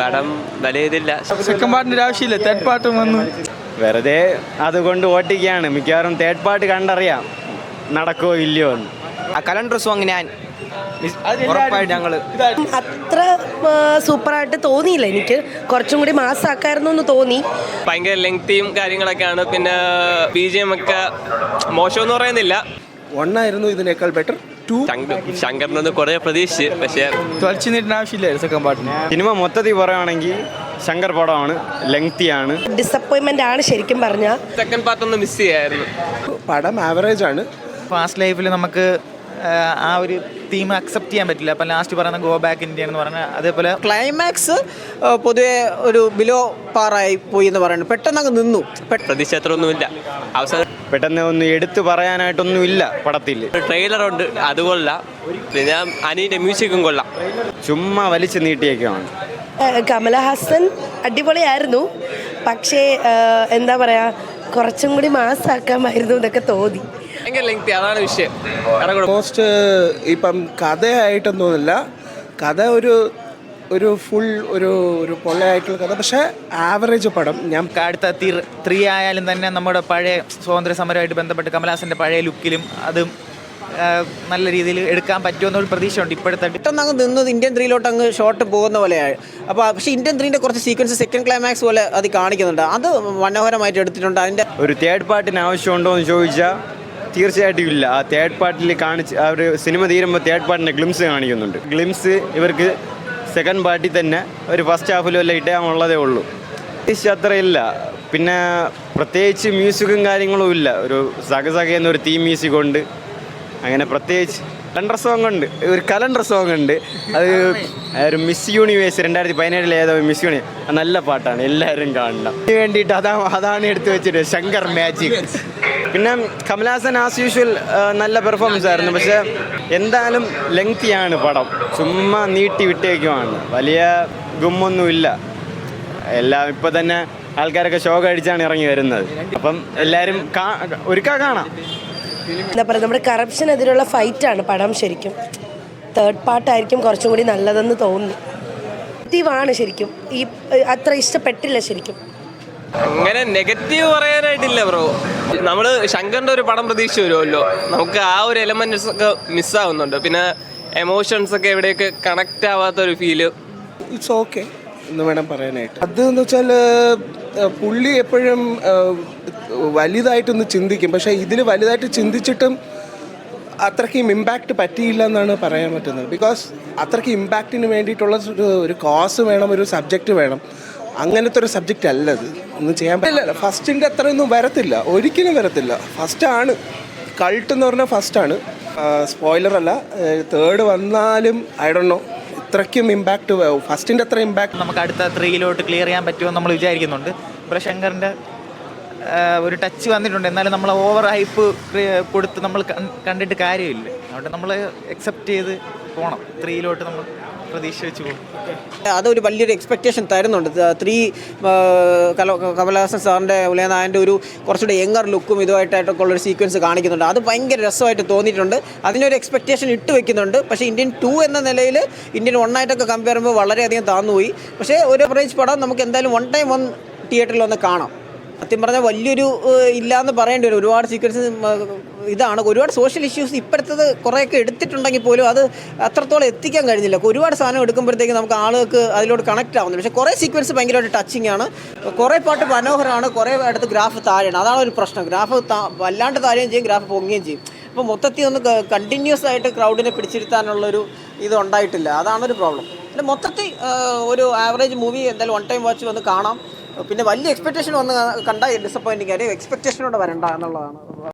പടം വലിയ ഇതില്ല. സെക്കൻഡ് പാർട്ടിന്റെ ആവശ്യമില്ല, തേർഡ് പാർട്ടും വന്നു. വെറുതെ അതുകൊണ്ട് ഓട്ടിക്കുകയാണ്. മിക്കവാറും തേർഡ് പാർട്ട് കണ്ടറിയാം നടക്കോ ഇല്ലയോ എന്ന്. ആ കലണ്ടർ സോങ് ഞാൻ ഉറപ്പായിട്ട് ഞങ്ങൾ അത്ര സൂപ്പറായിട്ട് തോന്നിയില്ല. എനിക്ക് കുറച്ചും കൂടി മാസ്സാക്കായിരുന്നു എന്ന് തോന്നി. ഭയങ്കര ലെങ്തിയും കാര്യങ്ങളൊക്കെയാണ്. പിന്നെ BGM ഒക്കെ മോശമെന്ന് പറയുന്നില്ല. ഒന്നായിരുന്നു ഇതിനേക്കാൾ ബെറ്റർ. ശങ്കറിനൊന്ന് കുറെ പ്രതീക്ഷിച്ച്, പക്ഷേ തുളച്ചു നീട്ടിന് ആവശ്യമില്ലായിരുന്നു സെക്കൻഡ് പാർട്ടിന്. സിനിമ മൊത്തത്തിൽ പറയുകയാണെങ്കിൽ ശങ്കർ പടമാണ്, ലെങ്തിയാണ്. ഡിസപ്പോയിൻമെന്റ് ആണ് ശരിക്കും പറഞ്ഞാൽ. സെക്കൻഡ് പാർട്ട് ഒന്ന് മിസ് ചെയ്യായിരുന്നു. പടം ആവറേജ് ആണ്. ഫാസ്റ്റ് ലൈഫിൽ നമുക്ക് ആ ഒരു തീം അക്സെപ്റ്റ് ചെയ്യാൻ പറ്റില്ല. അപ്പം ലാസ്റ്റ് പറയുന്ന ഗോ ബാക്ക് ഇന്ത്യ എന്ന് പറഞ്ഞാൽ അതേപോലെ ക്ലൈമാക്സ് പൊതുവെ ഒരു ബിലോ പാറായി പോയി എന്ന് പറയുന്നത്. പെട്ടെന്ന് അങ്ങ് നിന്നു. പ്രതീക്ഷ അത്ര ഒന്നുമില്ല. അവസാനം പെട്ടെന്ന് ഒന്നും എടുത്തു പറയാനായിട്ടൊന്നും ഇല്ല പടത്തിൽ. ട്രെയിലറുണ്ട്, അത് കൊള്ളാം. പിന്നെ അനിയുടെ മ്യൂസിക്കും കൊള്ളാം. ചുമ്മാ വലിച്ചു നീട്ടിയൊക്കെയാണ്. കമലഹാസൻ അടിപൊളിയായിരുന്നു, പക്ഷേ എന്താ പറയാ, കുറച്ചും കൂടി മാസ്സാക്കാമായിരുന്നു എന്നൊക്കെ തോന്നി. ഭയങ്കര ലെങ്തി, അതാണ് വിഷയം. മോസ്റ്റ് ഇപ്പം കഥയായിട്ടൊന്നുമില്ല. കഥ ഒരു ഫുൾ ഒരു പൊള്ളയായിട്ടുള്ള കഥ, പക്ഷേ ആവറേജ് പടം. ഞാൻ അടുത്ത 3 ആയാലും തന്നെ നമ്മുടെ പഴയ സ്വാതന്ത്ര്യ സമരമായിട്ട് ബന്ധപ്പെട്ട് കമലഹാസൻ്റെ പഴയ ലുക്കിലും അതും നല്ല രീതിയിൽ എടുക്കാൻ പറ്റുമെന്നൊരു പ്രതീക്ഷയുണ്ട് ഇപ്പോഴത്തെ. പെട്ടെന്ന് അങ്ങ് നിന്നത് ഇന്ത്യൻ 3 അങ്ങ് ഷോട്ട് പോകുന്ന പോലെയാണ്. അപ്പോൾ പക്ഷേ ഇന്ത്യൻ 3 കുറച്ച് സീക്വൻസ് സെക്കൻഡ് ക്ലൈമാക്സ് പോലെ അത് കാണിക്കുന്നുണ്ട്. അത് മനോഹരമായിട്ട് എടുത്തിട്ടുണ്ട്. അതിൻ്റെ ഒരു തേർഡ് പാർട്ടിന് ആവശ്യമുണ്ടോ എന്ന് ചോദിച്ചാൽ തീർച്ചയായിട്ടും ഇല്ല. ആ തേർഡ് പാർട്ടിൽ കാണിച്ച് ആ ഒരു സിനിമ തീരുമ്പോൾ തേർഡ് പാർട്ടിൻ്റെ ഗ്ലിംസ് കാണിക്കുന്നുണ്ട്. ഗ്ലിംസ് ഇവർക്ക് സെക്കൻഡ് പാർട്ടിൽ തന്നെ ഒരു ഫസ്റ്റ് ഹാഫിലും എല്ലാം ഇടാനുള്ളതേ ഉള്ളൂ. അത്രയില്ല. പിന്നെ പ്രത്യേകിച്ച് മ്യൂസിക്കും കാര്യങ്ങളും ഇല്ല. ഒരു സകസകയെന്നൊരു തീം മ്യൂസിക് ഉണ്ട്. അങ്ങനെ പ്രത്യേകിച്ച് കലണ്ടർ സോങ് ഉണ്ട്, ഒരു കലണ്ടർ സോങ് ഉണ്ട്. അത് ഒരു മിസ് യൂണിവേഴ്സ് 2017 ഏതോ മിസ് യൂണിവേഴ്സ്, നല്ല പാട്ടാണ്, എല്ലാവരും കാണണം. അതിന് വേണ്ടിയിട്ട് അതാണ് എടുത്തു വെച്ചിട്ട് ശങ്കർ മാജിക്. പിന്നെ കമലഹാസൻ ആസ് യൂഷ്വൽ നല്ല പെർഫോമൻസ് ആയിരുന്നു, പക്ഷേ എന്തായാലും ലെങ്തിയാണ് പടം. ചുമ്മാ നീട്ടി വിട്ടേക്കുമാണ്, വലിയ ഗുമ്മൊന്നുമില്ല. എല്ലാം ഇപ്പം തന്നെ ആൾക്കാരൊക്കെ ഷോക്ക് അടിച്ചാണ് ഇറങ്ങി വരുന്നത്. അപ്പം എല്ലാവരും ഒരുക്കാ കാണാം. എന്താ പറയുക, നമ്മുടെ കറപ്ഷനെതിരെയുള്ള ഫൈറ്റാണ് പടം. ശരിക്കും തേർഡ് പാർട്ടായിരിക്കും കുറച്ചും കൂടി നല്ലതെന്ന് തോന്നുന്നു. നെഗറ്റീവാണ് ശരിക്കും, ഈ അത്ര ഇഷ്ടപ്പെട്ടില്ല ശരിക്കും. അങ്ങനെ നെഗറ്റീവ് പറയാനായിട്ടില്ല ബ്രോ. നമ്മൾ ശങ്കറിൻ്റെ ഒരു പടം പ്രതീക്ഷിച്ച് വരുമല്ലോ, നമുക്ക് ആ ഒരു എലമെന്റ്സ് ഒക്കെ മിസ്സാവുന്നുണ്ട്. പിന്നെ എമോഷൻസ് ഒക്കെ എവിടെയൊക്കെ കണക്റ്റ് ആവാത്തൊരു ഫീല്. ഇറ്റ്സ് ഓക്കെ എന്ന് വേണം പറയാനായിട്ട്. അതെന്ന് വെച്ചാൽ പുള്ളി എപ്പോഴും വലുതായിട്ടൊന്ന് ചിന്തിക്കും, പക്ഷേ ഇതിൽ വലുതായിട്ട് ചിന്തിച്ചിട്ടും അത്രയ്ക്കും ഇമ്പാക്റ്റ് പറ്റിയില്ല എന്നാണ് പറയാൻ പറ്റുന്നത്. ബിക്കോസ് അത്രയ്ക്ക് ഇമ്പാക്റ്റിന് വേണ്ടിയിട്ടുള്ള ഒരു കോസ് വേണം, ഒരു സബ്ജക്റ്റ് വേണം. അങ്ങനത്തെ ഒരു സബ്ജക്റ്റ് അല്ല ഇത്. ഒന്നും ചെയ്യാൻ പറ്റില്ല. ഫസ്റ്റിൻ്റെ അത്രയൊന്നും വരത്തില്ല, ഒരിക്കലും വരത്തില്ല. ഫസ്റ്റാണ് കൾട്ട് എന്ന് പറഞ്ഞാൽ ഫസ്റ്റാണ്. സ്പോയിലറല്ല, തേർഡ് വന്നാലും ഐ ഡോണ്ട് നോ ഇത്രയ്ക്കും ഇമ്പാക്റ്റ്, ഫസ്റ്റിൻ്റെ അത്ര ഇമ്പാക്റ്റ് നമുക്ക് അടുത്ത 3 ക്ലിയർ ചെയ്യാൻ പറ്റുമെന്ന് നമ്മൾ വിചാരിക്കുന്നുണ്ട്. ഇപ്പോൾ ശങ്കറിൻ്റെ ഒരു ടച്ച് വന്നിട്ടുണ്ട്, എന്നാലും നമ്മൾ ഓവർ ഹൈപ്പ് കൊടുത്ത് നമ്മൾ കണ്ടിട്ട് കാര്യമില്ല. അതുകൊണ്ട് നമ്മൾ അക്സെപ്റ്റ് ചെയ്ത് പോകണം. 3 നമ്മൾ പ്രതീക്ഷ വെച്ച് പോകും. അതൊരു വലിയൊരു എക്സ്പെക്റ്റേഷൻ തരുന്നുണ്ട്. 3 കമലഹാസൻ സാറിൻ്റെ ഉലയനായൻ്റെ ഒരു കുറച്ചുകൂടെ യങ്ങർ ലുക്കും ഇതുമായിട്ടൊക്കെ ഉള്ളൊരു സീക്വൻസ് കാണിക്കുന്നുണ്ട്. അത് ഭയങ്കര രസമായിട്ട് തോന്നിയിട്ടുണ്ട്. അതിനൊരു എക്സ്പെക്റ്റേഷൻ ഇട്ട് വെക്കുന്നുണ്ട്. പക്ഷേ ഇന്ത്യൻ 2 എന്ന നിലയിൽ ഇന്ത്യൻ 1 കമ്പയർ ചെയ്യുമ്പോൾ വളരെയധികം താന്നുപോയി. പക്ഷേ ഒരു ആവറേജ് പടം നമുക്ക് എന്തായാലും 1 ടൈം തിയേറ്ററിൽ ഒന്ന് കാണാം. സത്യം പറഞ്ഞാൽ വലിയൊരു ഇല്ലയെന്ന് പറയേണ്ടി വരും. ഒരുപാട് സീക്വൻസ് ഇതാണ്. ഒരുപാട് സോഷ്യൽ ഇഷ്യൂസ് ഇപ്പോഴത്തത് കുറേയൊക്കെ എടുത്തിട്ടുണ്ടെങ്കിൽ പോലും അത് അത്രത്തോളം എത്തിക്കാൻ കഴിഞ്ഞില്ല. ഒരുപാട് സാധനം എടുക്കുമ്പോഴത്തേക്ക് നമുക്ക് ആളുകൾക്ക് അതിലോട്ട് കണക്റ്റ് ആവുന്നില്ല. പക്ഷേ കുറേ സീക്വൻസ് ഭയങ്കരമായിട്ട് ടച്ചിങ് ആണ്. കുറേ പാട്ട് മനോഹരമാണ്, കുറേ അടുത്ത് ഗ്രാഫ് താഴെയാണ്. അതാണ് ഒരു പ്രശ്നം. ഗ്രാഫ് വല്ലാണ്ട് താഴെയും ചെയ്യും, ഗ്രാഫ് പൊങ്ങുകയും ചെയ്യും. അപ്പോൾ മൊത്തത്തിൽ ഒന്ന് കണ്ടിന്യൂസ് ആയിട്ട് ക്രൗഡിനെ പിടിച്ചിരുത്താനുള്ളൊരു ഇത് ഉണ്ടായിട്ടില്ല. അതാണൊരു പ്രോബ്ലം. പിന്നെ മൊത്തത്തിൽ ഒരു ആവറേജ് മൂവി എന്തായാലും 1 ടൈം വാച്ച് വന്ന് കാണാം. പിന്നെ വലിയ എക്സ്പെക്റ്റേഷൻ വന്ന് കണ്ടാൽ ഡിസപ്പോയിൻറ്റിങ് ആയിരിക്കും. എക്സ്പെക്റ്റേഷനോടെ വരണ്ട എന്നുള്ളതാണ്.